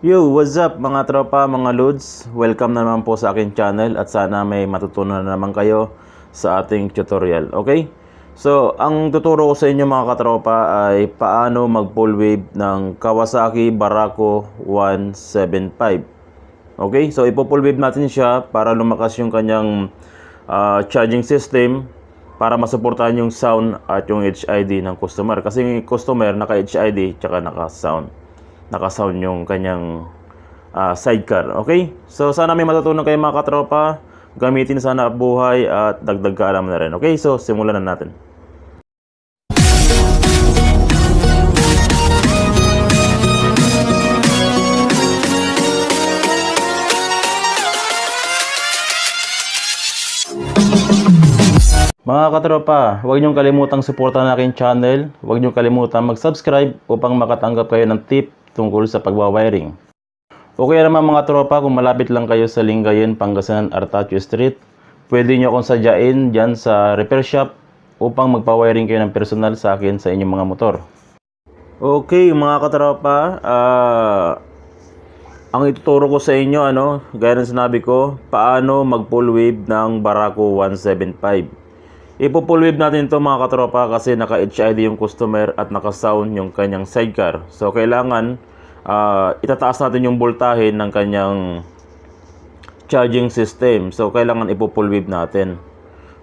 Yo, what's up mga tropa, mga lods? Welcome na naman po sa aking channel at sana may matutunan na naman kayo sa ating tutorial, okay? So, ang tuturo ko sa inyo mga katropa ay paano mag full wave ng Kawasaki Barako 175. Okay? So, ipo-full wave natin siya para lumakas yung kanyang charging system para masuportahan yung sound at yung HID ng customer. Kasi yung customer naka-HID tsaka naka-sound yung kanyang sidecar. Okay? So, sana may matutunan kayo mga katropa. Gamitin sana buhay at dagdag kaalaman na rin. Okay? So, simulan na natin. Mga katropa, huwag niyong kalimutang suportahan ang aking channel. Huwag niyong kalimutang mag-subscribe upang makatanggap kayo ng tip tungkol sa pagwawiring. Okay naman mga tropa, kung malapit lang kayo sa Lingayen, Pangasinan, Artacho Street, pwede niyo akong sadyain dyan sa repair shop upang magpa-wiring kayo ng personal sa akin sa inyong mga motor. Okay mga katropa, ang ituturo ko sa inyo, gaya ng sinabi ko, paano mag full wave ng Barako 175. Ipo-full wave natin ito mga katropa kasi naka-HID yung customer at naka-sound yung kanyang sidecar. So kailangan itataas natin yung voltahe ng kanyang charging system. So kailangan ipo-full wave natin.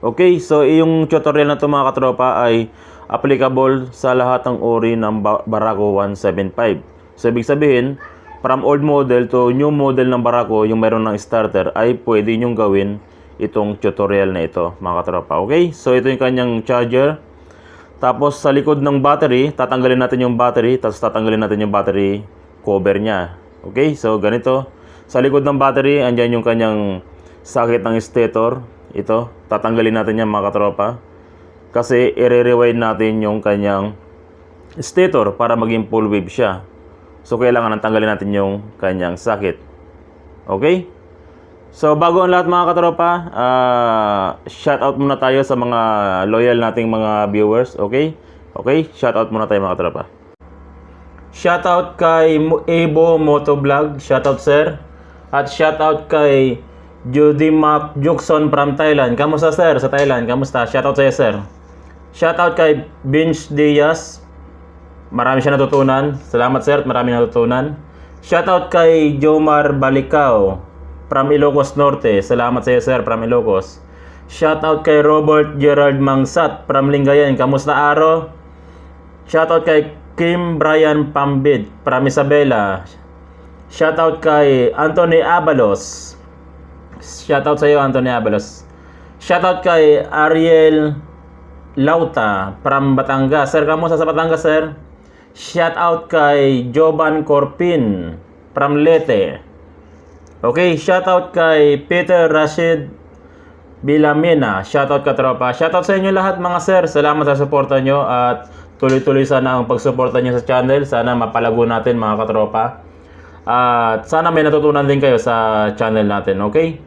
Okay, so yung tutorial na ito mga katropa ay applicable sa lahat ng uri ng Barako 175. So ibig sabihin, from old model to new model ng Barako, yung meron ng starter, ay pwede nyong gawin itong tutorial na ito mga katropa. Okay, so ito yung kanyang charger. Tapos sa likod ng battery, tatanggalin natin yung battery, tapos tatanggalin natin yung battery cover nya. Okay, so ganito. Sa likod ng battery, andyan yung kanyang socket ng stator. Ito, tatanggalin natin yan mga katropa, kasi i-rewind natin yung kanyang stator para maging full wave siya. So kailangan tanggalin natin yung kanyang socket. Okay? So bago ang lahat mga katropa, shoutout muna tayo sa mga loyal nating mga viewers, okay? Okay, shoutout muna tayo mga katropa. Shoutout kay Ebo Motovlog, shoutout sir. At shoutout kay Judy Mac Jukson from Thailand. Kamusta sir sa Thailand? Kamusta? Shoutout sa'yo sir. Shoutout kay Vince Diaz. Marami siya natutunan. Salamat sir, marami natutunan. Shoutout kay Jomar Balicao from Ilocos Norte. Salamat sa iyo sir, from Ilocos. Shoutout kay Robert Gerald Mangsat from Lingayen. Kamusta Aro? Shoutout kay Kim Brian Pambid from Isabela. Shoutout kay Anthony Abalos. Shoutout sa iyo Anthony Abalos. Shoutout kay Ariel Lauta from Batangas. Sir, kamusta sa Batangas sir? Shoutout kay Jovan Corpin from Leyte. Okay, shoutout kay Peter Rashid Bilamina. Shoutout ka tropa. Shoutout sa inyo lahat mga sir. Salamat sa suporta nyo at tuloy-tuloy sana ang pagsuporta nyo sa channel. Sana mapalago natin mga katropa. At sana may natutunan din kayo sa channel natin, okay?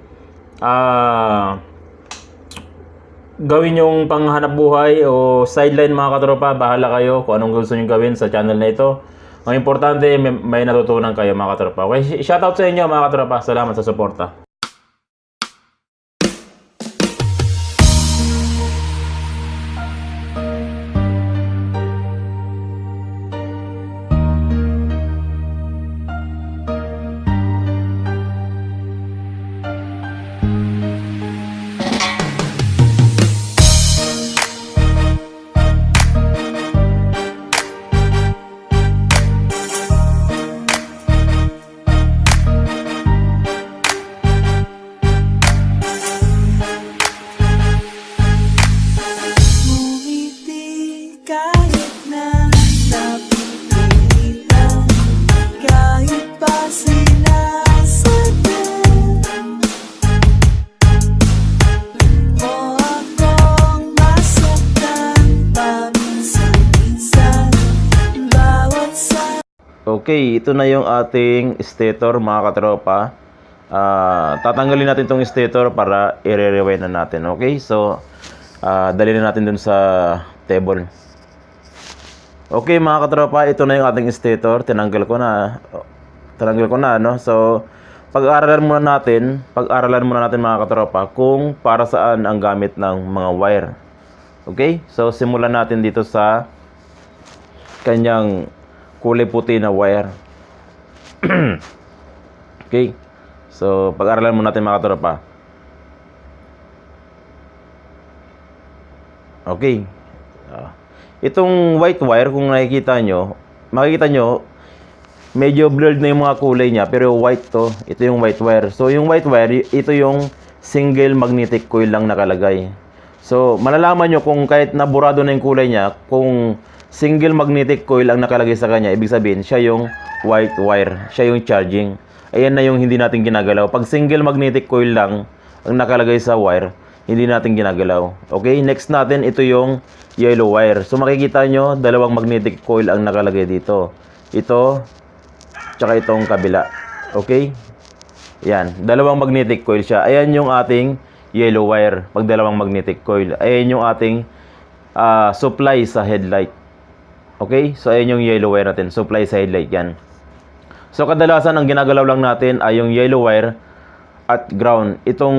Gawin yung panghanap buhay o sideline mga katropa. Bahala kayo kung anong gusto nyo gawin sa channel na ito. Ang importante, may natutunan kayo mga katropa. Okay, shoutout sa inyo mga katropa. Salamat sa suporta. Okay, ito na yung ating stator mga katropa. Tatanggalin natin itong stator para i-rewind na natin. Okay, so dali na natin dun sa table. Okay mga katropa, ito na yung ating stator. Tinanggal ko na. tinanggal ko na, no? So, pag-aralan muna natin mga katropa kung para saan ang gamit ng mga wire. Okay? So, simulan natin dito sa kanyang kulay puti na wire. Okay? So, pag-aralan muna natin mga katropa. Okay. Itong white wire, kung makikita nyo, medyo blurred na yung mga kulay niya, pero white to. Ito yung white wire. So, yung white wire, ito yung single magnetic coil lang nakalagay. So, malalaman nyo kung kahit naburado na yung kulay niya, kung single magnetic coil ang nakalagay sa kanya, ibig sabihin, siya yung white wire. Siya yung charging. Ayan na yung hindi natin ginagalaw. Pag single magnetic coil lang ang nakalagay sa wire, hindi natin ginagalaw. Okay, next natin, ito yung yellow wire. So, makikita nyo, dalawang magnetic coil ang nakalagay dito. Ito, tsaka itong kabila. Okay? Yan, dalawang magnetic coil siya. Ayan yung ating yellow wire, pag dalawang magnetic coil. Ayan yung ating supply sa headlight. Okay? So, ayan yung yellow wire natin. Supply sa headlight yan. So, kadalasan, ang ginagalaw lang natin ay yung yellow wire at ground. Itong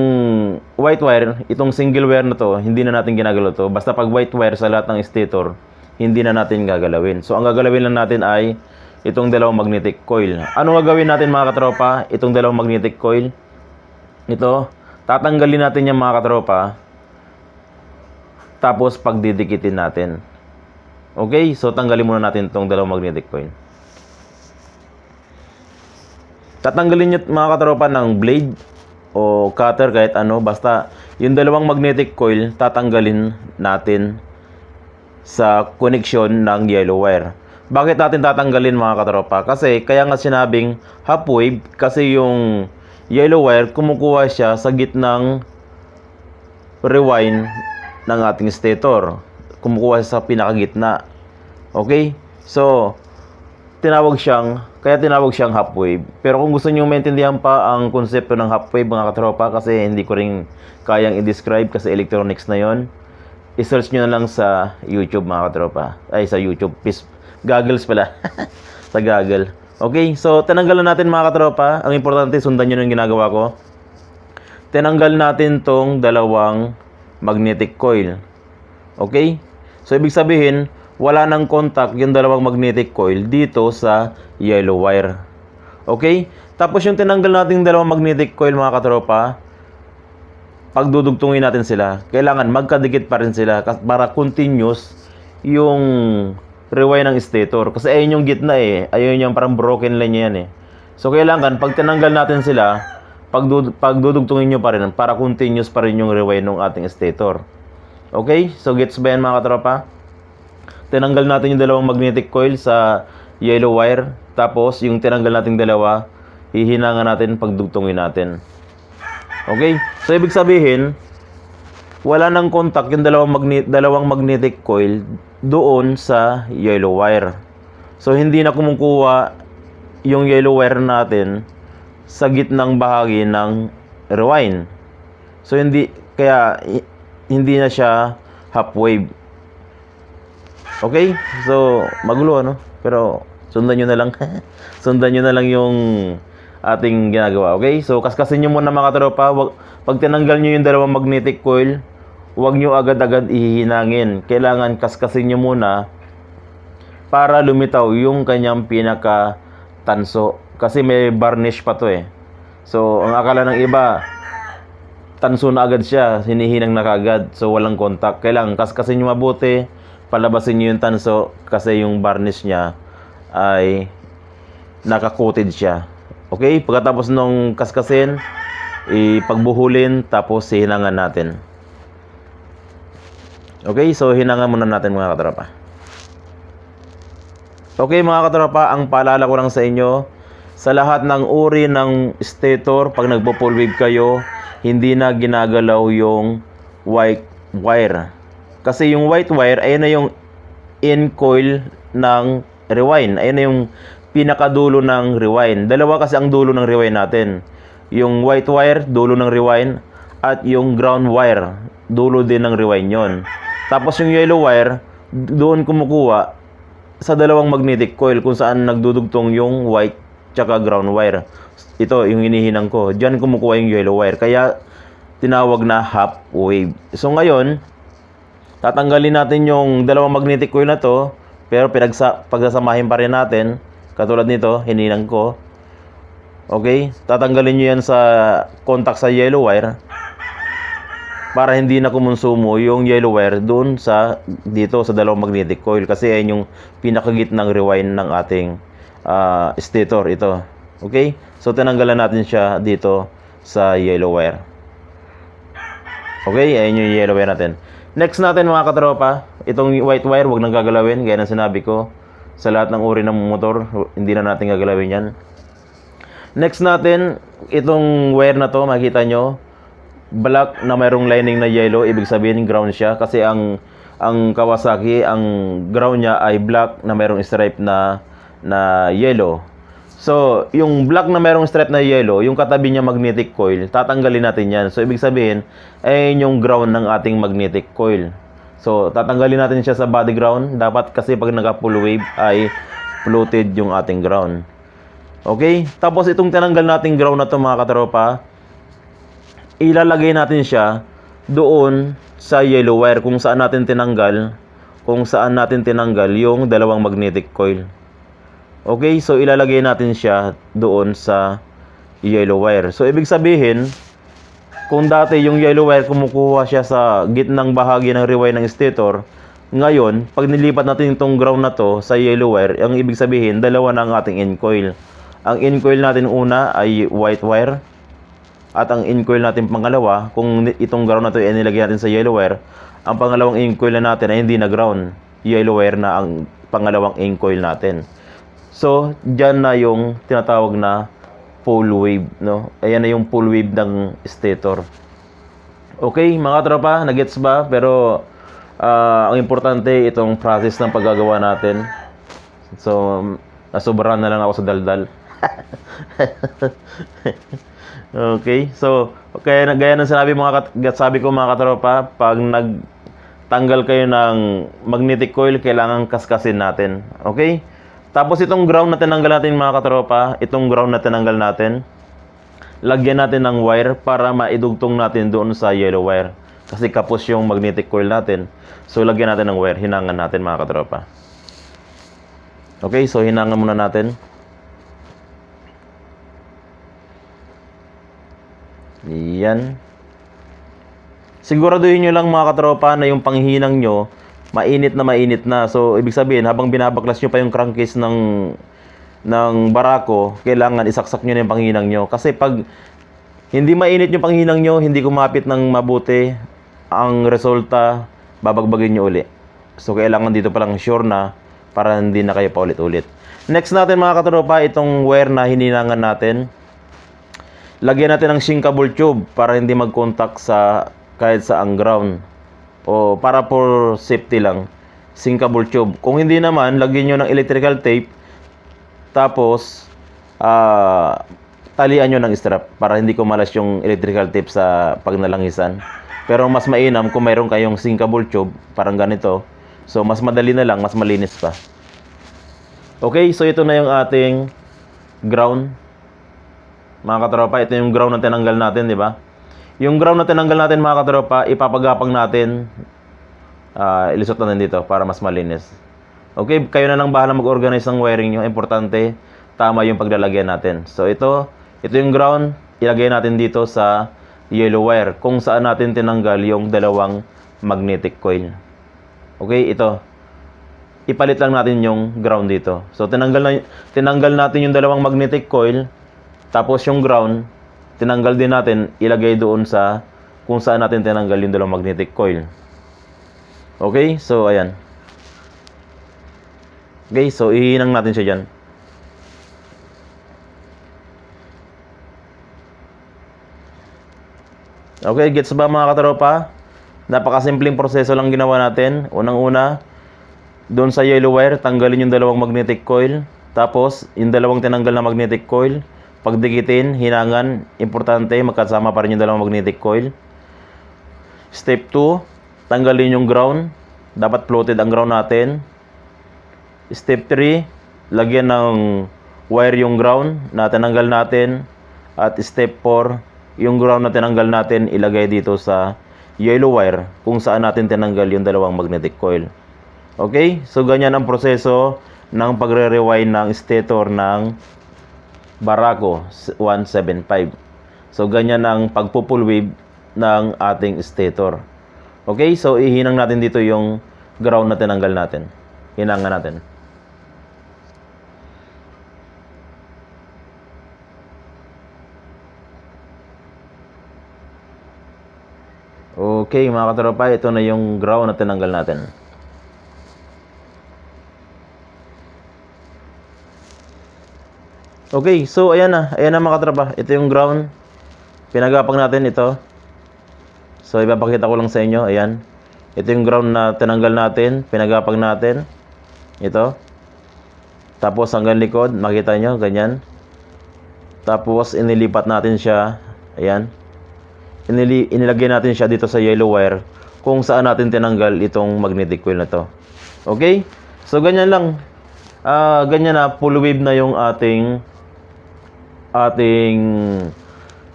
white wire, itong single wire na to, hindi na natin ginagalaw to. Basta pag white wire sa lahat ng stator, hindi na natin gagalawin. So, ang gagalawin lang natin ay itong dalawang magnetic coil. Ano gagawin natin mga katropa? Itong dalawang magnetic coil. Ito, tatanggalin natin yung mga katropa. Tapos, pagdidikitin natin. Okay? So, tanggalin muna natin itong dalawang magnetic coil. Tatanggalin nyo mga katropa ng blade o cutter, kahit ano, basta yung dalawang magnetic coil tatanggalin natin sa connection ng yellow wire. Bakit natin tatanggalin mga katropa? Kasi kaya nga sinabing half wave, kasi yung yellow wire kumukuha siya sa gitnang rewind ng ating stator. Kumukuha siya sa pinakagitna. Okay? So, kaya tinawag siyang half wave. Pero kung gusto niyo maintindihan pa ang konsepto ng half wave mga katropa, kasi hindi ko rin kayang i-describe kasi electronics na yon, i-search nyo na lang sa YouTube mga katropa. Ay, sa YouTube. Goggles pala. Sa Google. Okay, so tinanggalan natin mga katropa. Ang importante, sundan nyo yung ginagawa ko. Tinanggal natin tong dalawang magnetic coil. Okay? So, ibig sabihin, wala nang contact yung dalawang magnetic coil dito sa yellow wire. Okay? Tapos yung tinanggal natin yung dalawang magnetic coil mga katropa, pagdudugtungin natin sila, kailangan magkadikit pa rin sila para continuous yung rewind ng stator. Kasi ayun yung gitna eh. Ayun yung parang broken line yan eh. So kailangan pag tinanggal natin sila, pagdudugtungin nyo pa rin para continuous pa rin yung rewind ng ating stator. Okay? So gets ba yan mga katropa? Tinanggal natin yung dalawang magnetic coil sa yellow wire. Tapos, yung tinanggal nating dalawa, hihinangan natin pagdugtungin natin. Okay? So, ibig sabihin, wala nang contact yung dalawang magnetic coil doon sa yellow wire. So, hindi na kumukuha yung yellow wire natin sa gitnang bahagi ng rewind. So, hindi na siya half wave. Okay? So, magulo ano? Pero, sundan nyo na lang. Sundan nyo na lang yung ating ginagawa. Okay? So, kaskasin nyo muna mga tropa. Pag tinanggal nyo yung dalawang magnetic coil, huwag nyo agad-agad ihihinangin. Kailangan kaskasin nyo muna para lumitaw yung kanyang pinaka-tanso. Kasi may varnish pa to eh. So, ang akala ng iba, tanso na agad siya. Hinihinang na kagad. So, walang contact. Kailangan kaskasin nyo mabuti. Palabasin nyo yung tanso kasi yung varnish niya ay naka-coated siya. Okay? Pagkatapos nung kaskasin, ipagbuhulin, tapos hihinangan natin. Okay? So, hinangan muna natin mga katropa. Okay mga katropa, ang paalala ko lang sa inyo, sa lahat ng uri ng stator, pag nagpo-full wave kayo, hindi na ginagalaw yung white wire. Kasi yung white wire, ayun na yung in coil ng rewind. Ayun na yung pinakadulo ng rewind. Dalawa kasi ang dulo ng rewind natin. Yung white wire, dulo ng rewind. At yung ground wire, dulo din ng rewind yon. Tapos yung yellow wire, doon kumukuha sa dalawang magnetic coil kung saan nagdudugtong yung white tsaka ground wire. Ito yung hinihinang ko. Diyan kumukuha yung yellow wire. Kaya tinawag na half wave. So ngayon, tatanggalin natin yung dalawang magnetic coil na to, pero pagsasamahin pa rin natin. Katulad nito, hininang ko. Okay? Tatanggalin nyo yan sa contact sa yellow wire para hindi na kumonsumo yung yellow wire doon dito sa dalawang magnetic coil, kasi yan yung pinakagitnang rewind ng ating stator ito. Okay? So tinanggalan natin siya dito sa yellow wire. Okay? Ayan yung yellow wire natin. Next natin mga katropa, itong white wire wag nang gagalawin, gaya ng sinabi ko. Sa lahat ng uri ng motor, hindi na natin gagalawin yan. Next natin, itong wire na to, makikita nyo black na mayroong lining na yellow, ibig sabihin ground siya, kasi ang Kawasaki, ang ground niya ay black na mayroong stripe na yellow. So, yung black na mayroong stripe na yellow, yung katabi niya magnetic coil, tatanggalin natin yan. So, ibig sabihin, ay yung ground ng ating magnetic coil. So, tatanggalin natin siya sa body ground. Dapat kasi pag naka-full wave ay floated yung ating ground. Okay? Tapos itong tinanggal nating ground na to mga katropa, ilalagay natin siya doon sa yellow wire kung saan natin tinanggal yung dalawang magnetic coil. Okay? So, ilalagay natin siya doon sa yellow wire. So, ibig sabihin, kung dati yung yellow wire kumukuha siya sa gitnang bahagi ng rewind ng stator, ngayon, pag nilipat natin itong ground na to sa yellow wire, ang ibig sabihin, dalawa na ang ating end coil. Ang end coil natin una ay white wire, at ang end coil natin pangalawa, kung itong ground na to ay nilagay natin sa yellow wire, ang pangalawang end coil na natin ay hindi na ground, yellow wire na ang pangalawang end coil natin. So, dyan na yung tinatawag na full wave, no? Ayan na yung full wave ng stator. Okay, mga tropa, nagets ba? Pero ang importante itong process ng paggagawa natin. So, nasobrahan na lang ako sa daldal. Okay, so gaya ng sabi ko mga katropa, pag nagtanggal kayo ng magnetic coil, kailangan kaskasin natin. Okay? Tapos itong ground na tinanggal natin mga katropa, lagyan natin ng wire para maidugtong natin doon sa yellow wire. Kasi kapos yung magnetic coil natin. So lagyan natin ng wire, hinangan natin mga katropa. Okay, so hinangan muna natin. Yan. Siguraduhin nyo lang mga katropa na yung panghinang nyo mainit na. So ibig sabihin, habang binabaklas nyo pa yung crankcase ng barako, kailangan isaksak nyo na yung panghinang nyo. Kasi pag hindi mainit yung panghinang nyo, hindi kumapit ng mabuti, ang resulta, babagbagin nyo uli. So kailangan dito palang sure na, para hindi na kayo paulit-ulit. Next natin mga katropa, itong wire na hininangan natin. Lagyan natin ng sinkable tube para hindi mag-contact sa kahit sa ang ground. O para for safety lang, sinkable tube. Kung hindi naman, lagyan nyo ng electrical tape. Tapos, talian nyo ng strap para hindi kumalas yung electrical tape sa pagnalangisan. Pero mas mainam kung mayroon kayong sinkable tube, parang ganito. So, mas madali na lang, mas malinis pa. Okay, so ito na yung ating ground. Mga katropa, ito yung ground na tinanggal natin, di ba? Yung ground na tinanggal natin, mga katropa, ipapagapang natin. Ilisot natin dito para mas malinis. Okay, kayo na lang bahala mag-organize ng wiring nyo. Importante, tama yung paglalagyan natin. So ito yung ground, ilagay natin dito sa yellow wire kung saan natin tinanggal yung dalawang magnetic coil. Okay, ito. Ipalit lang natin yung ground dito. So tinanggal natin yung dalawang magnetic coil. Tapos yung ground, tinanggal din natin, ilagay doon sa kung saan natin tinanggal yung dalawang magnetic coil. Okay, so ayan. Okay, so ihinang natin siya dyan. Okay, gets ba mga katropa? Napakasimpleng proseso lang ginawa natin. Unang-una, doon sa yellow wire, tanggalin yung dalawang magnetic coil. Tapos, yung dalawang tinanggal na magnetic coil, pagdikitin, hinangan, importante, magkasama pa rin yung dalawang magnetic coil. Step 2, tanggalin yung ground. Dapat floated ang ground natin. Step 3, lagyan ng wire yung ground na tinanggal natin. At step 4, yung ground na tinanggal natin ilagay dito sa yellow wire kung saan natin tinanggal yung dalawang magnetic coil. Okay? So ganyan ang proseso ng pagre-rewind ng stator ng Barako 175. So ganyan ang pagpo-full wave ng ating stator. Okay? So ihinang natin dito yung ground na tinanggal natin. Hinangan natin. Okay mga katropa, ito na yung ground na tinanggal natin. Okay, so ayan na mga katropa. Ito yung ground. Pinagapang natin ito. So ipapakita ko lang sa inyo, ayan. Ito yung ground na tinanggal natin, pinagapang natin. Ito. Tapos hanggang likod, makita nyo, ganyan. Tapos inilipat natin siya, ayan. Inilagay natin siya dito sa yellow wire kung saan natin tinanggal itong magnetic coil na to. Okay? So ganyan lang. Ganyan na, full wave na yung ating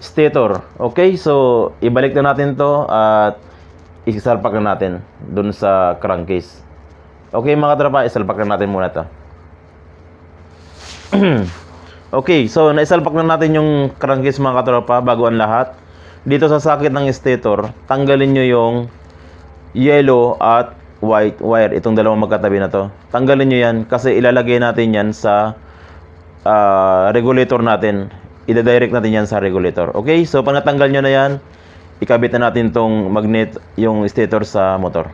stator. Okay? So ibalik na natin to at isalpak na natin dun sa crankcase. Okay mga tropa, isalpak na natin muna to. Okay, so naisalpak na natin yung crankcase mga katropa bago ang lahat. Dito sa socket ng stator, tanggalin nyo yung yellow at white wire. Itong dalawang magkatabi na to. Tanggalin nyo yan kasi ilalagay natin yan sa regulator natin. Ida-direct natin yan sa regulator. Okay? So, pag natanggal nyo na yan, ikabit na natin tong magnet, yung stator sa motor.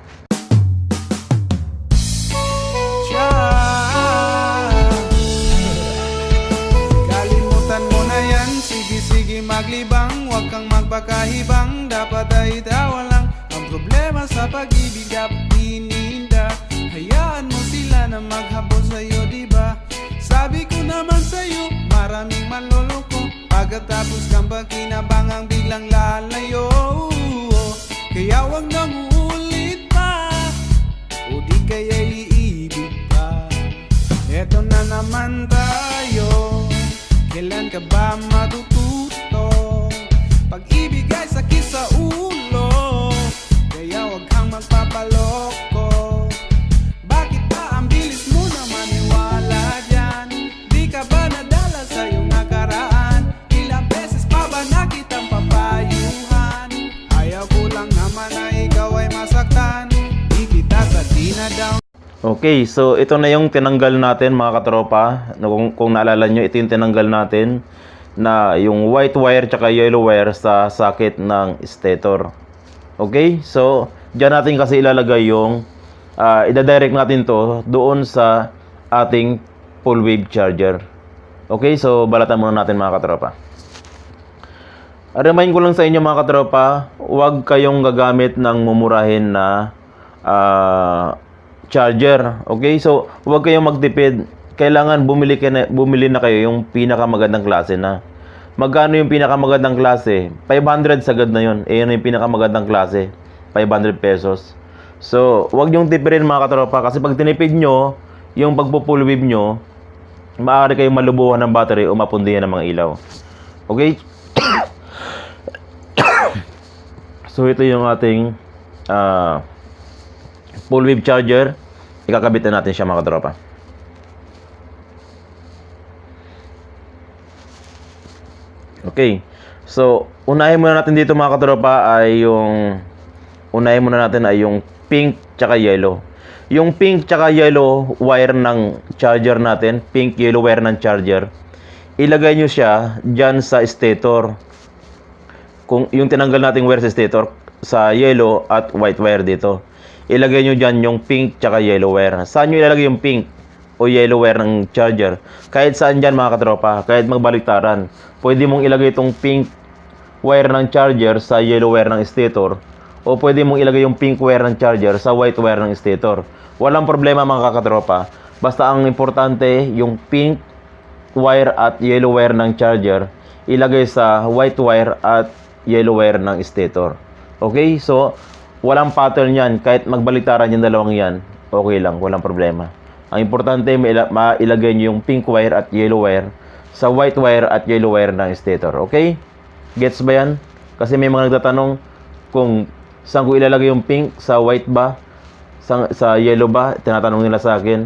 Kalimutan mo na yan, sige maglibang, huwag kang magpakahibang. Dapat ay tawa lang ang problema sa pag-ibig, dapat ininda. Hayaan mo sila na maghabol sa'yo, diba? Sabi ko naman sa'yo, maraming manloloko. Pagkatapos kang pakinabangang biglang lalayo. Kaya wag nang uulit pa, o di kaya iibig pa. Eto na naman tayo, kailan ka ba matututo? Pag-ibig ay sakit sa ulo, kaya wag kang magpapaloko. Bakit ba ang bilis mo na maniwala dyan? Di ka ba nadala sa iyong nakaraan? Ilang beses pa ba nakitang papayuhan? Ayaw ko lang naman na ikaw ay masaktan. Di kita sa dinadown. Okay, so ito na yung tinanggal natin mga katropa. Kung naalala nyo, ito yung tinanggal natin na yung white wire tsaka yellow wire sa socket ng stator. Okay, so dyan natin kasi ilalagay yung ida-direct natin to doon sa ating full wave charger. Okay, so balatan muna natin mga katropa. Remind ko lang sa inyo mga katropa, huwag kayong gagamit ng mumurahin na charger. Okay, so huwag kayong magtipid. Kailangan bumili na kayo yung pinakamagandang klase na. Magkano yung pinakamagandang klase? 500 sagad na yun. Yun yung pinakamagandang klase. 500 pesos. So, huwag yung tipirin mga katropa. Kasi pag tinipid nyo, yung pagpo-full wave nyo, maaari kayong malubuhan ng battery o mapundihan ng mga ilaw. Okay? So, ito yung ating full wave charger. Ikakabit na natin siya mga katropa. Okay. So, unahin muna natin dito mga katropa ay yung pink tsaka yellow. Yung pink tsaka yellow wire ng charger natin, pink yellow wire ng charger, ilagay nyo siya dyan sa stator. Kung yung tinanggal nating wire sa stator, sa yellow at white wire dito, ilagay nyo dyan yung pink tsaka yellow wire. Saan nyo ilalagay yung pink o yellow wire ng charger? Kahit saan dyan mga katropa, kahit magbaliktaran, pwede mong ilagay itong pink wire ng charger sa yellow wire ng stator, o pwede mong ilagay yung pink wire ng charger sa white wire ng stator. Walang problema mga katropa, basta ang importante yung pink wire at yellow wire ng charger ilagay sa white wire at yellow wire ng stator. Okay, so walang pattern yan, kahit magbaliktaran yung dalawang yan, okay lang, walang problema. Ang importante, mailagay nyo yung pink wire at yellow wire sa white wire at yellow wire ng stator. Okay? Gets ba yan? Kasi may mga nagtatanong kung saan ko ilalagay yung pink, sa white ba, sa yellow ba. Tinatanong nila sa akin.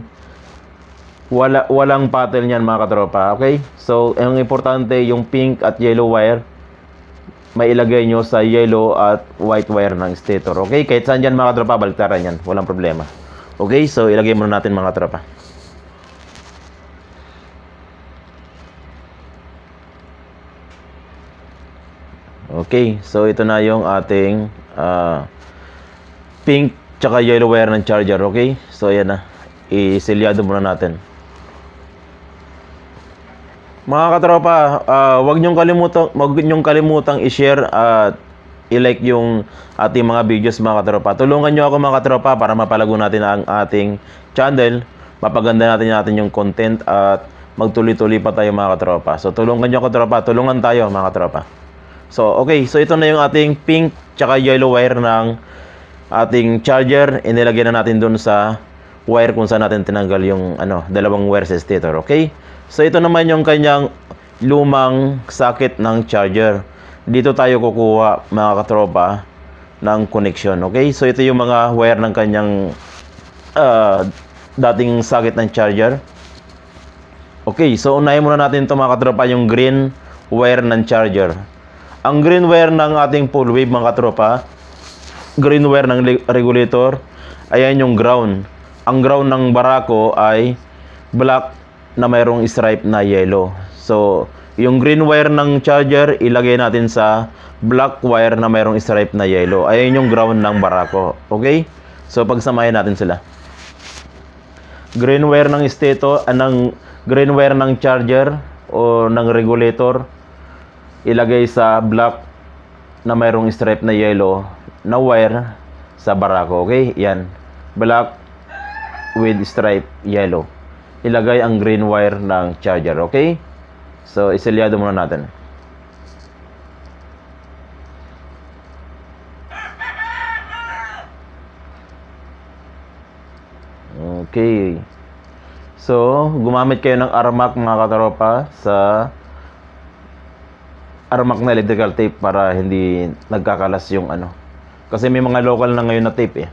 Walang pattern yan mga katropa. Okay? So, ang importante, yung pink at yellow wire, mailagay nyo sa yellow at white wire ng stator. Okay? Kahit saan dyan mga katropa, baliktaran yan. Walang problema. Okay? So, ilagay muna natin mga katropa. Okay, so ito na yung ating pink tsaka yellow wire ng charger, okay? So ayan na, iselyado muna natin. Mga katropa, wag niyong kalimutang i-share at i-like yung ating mga videos mga katropa. Tulungan niyo ako mga katropa para mapalago natin ang ating channel, mapaganda natin yung content at magtuloy-tuloy pa tayo mga katropa. So tulungan niyo ako katropa, tulungan tayo mga katropa. So, okay. So, ito na yung ating pink tsaka yellow wire ng ating charger. Inilagay na natin dun sa wire kung saan natin tinanggal yung dalawang wire sa stator. Okay? So, ito naman yung kanyang lumang socket ng charger. Dito tayo kukuha, mga katropa, ng connection. Okay? So, ito yung mga wire ng kanyang dating socket ng charger. Okay. So, unahin muna natin ito, mga katropa, yung green wire ng charger. Ang green wire ng ating full wave mga katropa, green wire ng regulator, ayan yung ground. Ang ground ng Barako ay black na mayroong stripe na yellow. So, yung green wire ng charger, ilagay natin sa black wire na mayroong stripe na yellow. Ayan yung ground ng Barako. Okay? So, pagsamahin natin sila. Green wire ng green wire ng charger o ng regulator, ilagay sa black na mayroong stripe na yellow na wire sa Barako. Okay? Yan. Black with stripe yellow. Ilagay ang green wire ng charger. Okay? So, iselyado muna natin. Okay. So, gumamit kayo ng Armac mga katropa sa Armac na electrical tape para hindi nagkakalas yung kasi may mga local na ngayon na tape eh.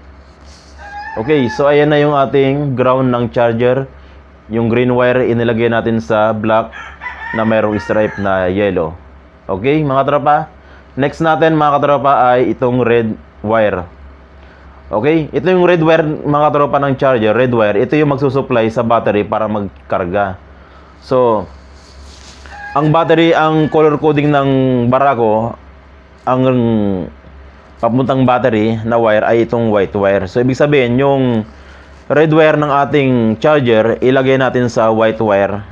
Okay, so ayan na yung ating ground ng charger. Yung green wire inilagay natin sa black na mayroong stripe na yellow. Okay, mga tropa. Next natin mga katropa ay itong red wire. Okay, ito yung red wire mga tropa ng charger, red wire. Ito yung magsusupply sa battery para magkarga. So, ang battery, ang color coding ng Barako, ang papuntang battery na wire ay itong white wire. So, ibig sabihin, yung red wire ng ating charger, ilagay natin sa white wire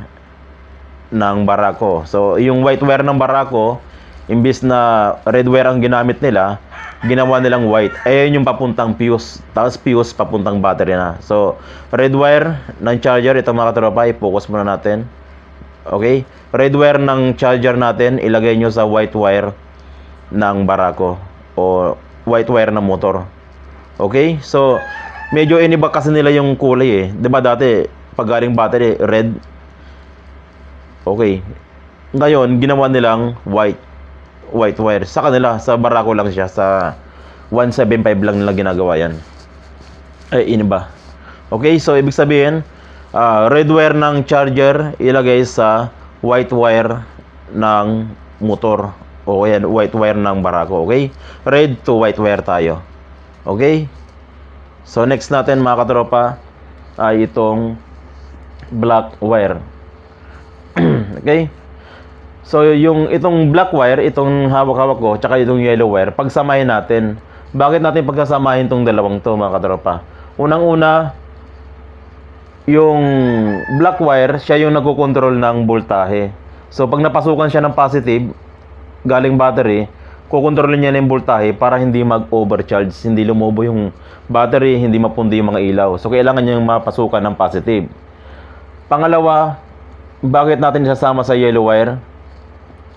ng Barako. So, yung white wire ng Barako, imbis na red wire ang ginamit nila, ginawa nilang white. Ayan yung papuntang fuse. Tapos fuse, papuntang battery na. So, red wire ng charger, ito mga katropa, i-focus muna natin. Okay? Red wire ng charger natin, ilagay nyo sa white wire ng Barako o white wire ng motor. Okay? So, medyo iniba kasi nila yung kulay eh. Diba dati, pag galing battery, red. Okay. Ngayon, ginawa nilang white wire. Sa kanila, sa Barako lang siya. Sa 175 lang nila ginagawa yan. Ay, iniba. Okay? So, ibig sabihin, red wire ng charger ilagay sa white wire ng motor o yan, white wire ng Barako. Okay? Red to white wire tayo. Okay? So next natin mga katropa ay itong black wire. Okay? So itong black wire, itong hawak-hawak ko, tsaka itong yellow wire, pagsamahin natin. Bakit natin pagsasamahin itong dalawang to mga katropa? Unang-una, yung black wire, siya yung nagkokontrol ng voltahe. So, pag napasukan siya ng positive, galing battery, kukontrolin niya na yung voltahe para hindi mag-overcharge, hindi lumobo yung battery, hindi mapundi yung mga ilaw. So, kailangan niyang mapasukan ng positive. Pangalawa, bakit natin isasama sa yellow wire?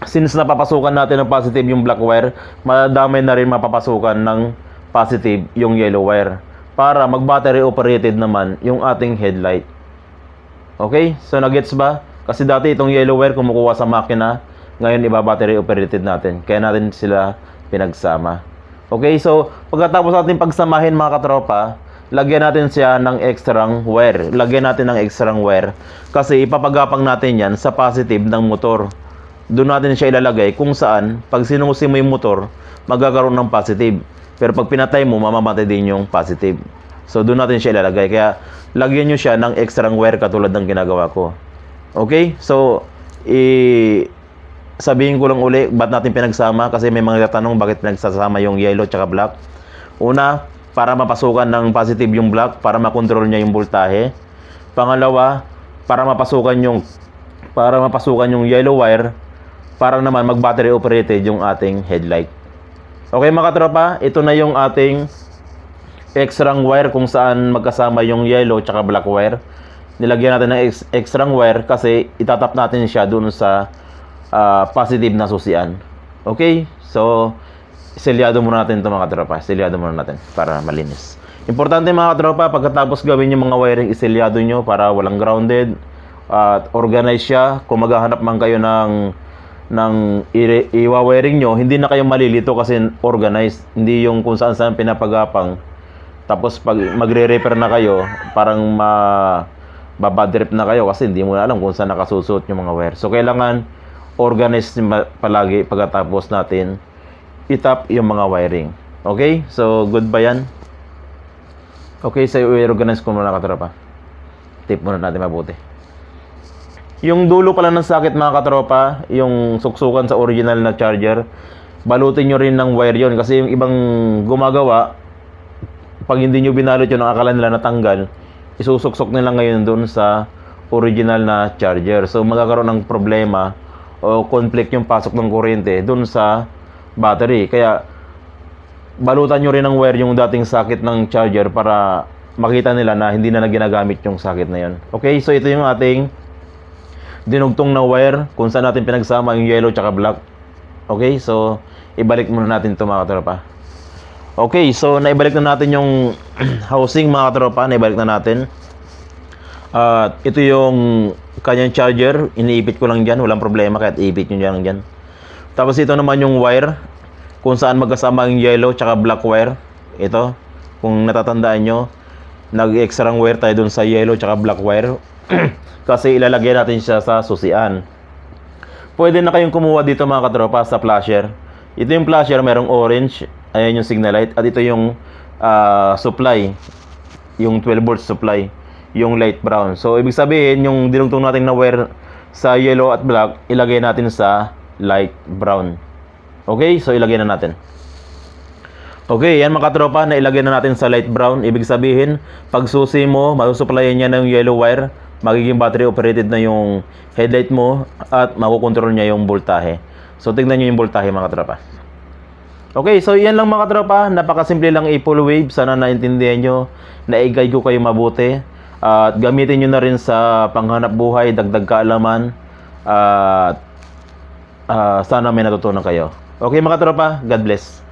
Since napapasukan natin ng positive yung black wire, madamay na rin mapapasukan ng positive yung yellow wire para mag-battery operated naman yung ating headlight. Okay? So nagets ba? Kasi dati itong yellow wire kumukuha sa makina, ngayon iba battery operated natin. Kaya natin sila pinagsama. Okay? So pagkatapos natin pagsamahin mga katropa, lagyan natin siya ng extrang wire. Lagyan natin ng extrang wire kasi ipapagapang natin yan sa positive ng motor. Doon natin siya ilalagay kung saan pag sinusi mo yung motor, magkakaroon ng positive. Pero pag pinatay mo, mamamatay din yung positive. So doon natin siya ilalagay. Kaya lagyan nyo siya ng extrang wire katulad ng ginagawa ko. Okay? So, sabihin ko lang uli, ba't natin pinagsama? Kasi may mga tatanong bakit pinagsasama yung yellow tsaka black. Una, para mapasukan ng positive yung black, para makontrol niya yung voltahe. Pangalawa, para mapasukan yung yellow wire, para naman mag-battery operated yung ating headlight. Okay mga katropa, ito na yung ating extrang wire kung saan magkasama yung yellow tsaka black wire. Nilagyan natin ng extrang wire kasi itatap natin siya dun sa positive na susian. Okay? So, selyado muna natin ito mga katropa. Selyado muna natin para malinis. Importante mga katropa, pagkatapos gawin yung mga wiring, iselyado nyo para walang grounded. At organize siya. Kung maghahanap man kayo ng iwa-wiring nyo, hindi na kayo malilito kasi organized. Hindi yung kung saan pinapagapang. Tapos pag magre-repair na kayo, parang babad trip na kayo kasi hindi mo na alam kung saan nakasusot yung mga wire. So kailangan organized palagi pagkatapos natin itap yung mga wiring. Okay? So good ba yan? Okay, so i-organize ko muna katropa. Tip muna natin mabuti. Yung dulo pala ng socket mga katropa, yung suksukan sa original na charger, balutin nyo rin ng wire yon kasi yung ibang gumagawa, pag hindi nyo binalot yun, ang akala nila natanggal, isusuksok nila ngayon dun sa original na charger. So magkakaroon ng problema o conflict yung pasok ng kuryente dun sa battery. Kaya balutan nyo rin ng wire yung dating socket ng charger para makita nila na hindi na ginagamit yung socket na yun. Okay, so ito yung ating dinugtong na wire kung saan natin pinagsama yung yellow tsaka black. Okay, so ibalik muna natin ito mga katropa. Okay, so naibalik na natin yung housing mga katropa, naibalik na natin. At ito yung kanyang charger, iniipit ko lang dyan, walang problema kahit iipit nyo lang dyan. Tapos ito naman yung wire kung saan magkasama yung yellow tsaka black wire. Ito, kung natatandaan nyo, nag-extrang wire tayo dun sa yellow tsaka black wire kasi ilalagay natin siya sa susian. Pwede na kayong kumuha dito mga katropa sa flasher. Ito yung flasher, merong orange, ayan yung signal light, at ito yung supply, yung 12 volts supply, yung light brown. So ibig sabihin yung dinugtong natin na wire sa yellow at black, ilagay natin sa light brown. Okay, so ilagay na natin. Okay, yan mga katropa, na ilagay na natin sa light brown. Ibig sabihin, pag susi mo, masusupplyan niya ng yellow wire, magiging battery operated na yung headlight mo at makukontrol niya yung voltahe. So tignan nyo yung voltahe mga katropa. Okay, so yan lang mga katropa, napakasimple lang i-full wave. Sana naintindihan nyo, na-guide ko kayo mabuti. At gamitin nyo na rin sa panghanap buhay, dagdag kaalaman. At sana may natutunan kayo. Okay mga katropa, God bless.